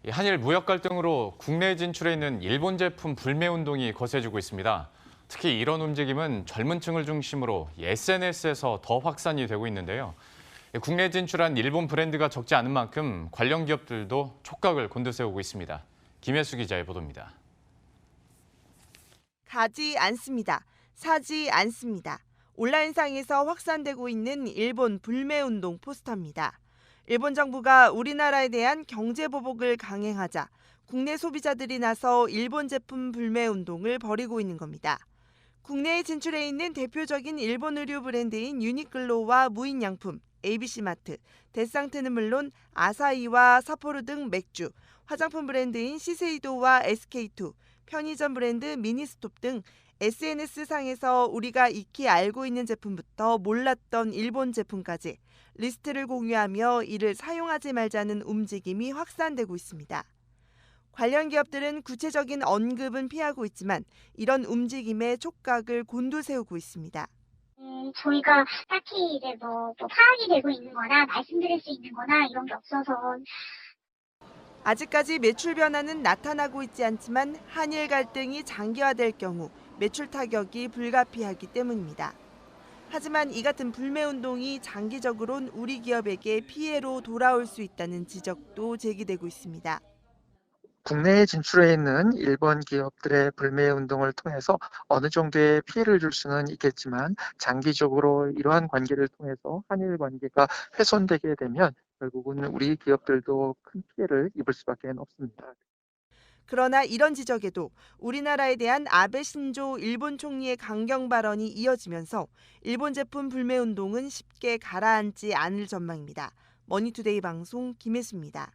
한일 무역 갈등으로 국내 진출해 있는 일본 제품 불매 운동이 거세지고 있습니다. 특히 이런 움직임은 젊은 층을 중심으로 SNS에서 더 확산이 되고 있는데요. 국내 진출한 일본 브랜드가 적지 않은 만큼 관련 기업들도 촉각을 곤두세우고 있습니다. 김혜수 기자의 보도입니다. 가지 않습니다. 사지 않습니다. 온라인상에서 확산되고 있는 일본 불매운동 포스터입니다. 일본 정부가 우리나라에 대한 경제 보복을 강행하자 국내 소비자들이 나서 일본 제품 불매운동을 벌이고 있는 겁니다. 국내에 진출해 있는 대표적인 일본 의류 브랜드인 유니클로와 무인양품, ABC마트, 데상트는 물론 아사히와 사포르 등 맥주, 화장품 브랜드인 시세이도와 SK2, 편의점 브랜드 미니스톱 등 SNS상에서 우리가 익히 알고 있는 제품부터 몰랐던 일본 제품까지 리스트를 공유하며 이를 사용하지 말자는 움직임이 확산되고 있습니다. 관련 기업들은 구체적인 언급은 피하고 있지만 이런 움직임에 촉각을 곤두세우고 있습니다. 저희가 딱히 이제 뭐 파악이 되고 있는 거나 말씀드릴 수 있는 거나 이런 게 없어서. 아직까지 매출 변화는 나타나고 있지 않지만 한일 갈등이 장기화될 경우 매출 타격이 불가피하기 때문입니다. 하지만 이 같은 불매운동이 장기적으론 우리 기업에게 피해로 돌아올 수 있다는 지적도 제기되고 있습니다. 국내에 진출해 있는 일본 기업들의 불매 운동을 통해서 어느 정도의 피해를 줄 수는 있겠지만 장기적으로 이러한 관계를 통해서 한일 관계가 훼손되게 되면 결국은 우리 기업들도 큰 피해를 입을 수밖에 없습니다. 그러나 이런 지적에도 우리나라에 대한 아베 신조 일본 총리의 강경 발언이 이어지면서 일본 제품 불매 운동은 쉽게 가라앉지 않을 전망입니다. 머니투데이 방송 김혜수입니다.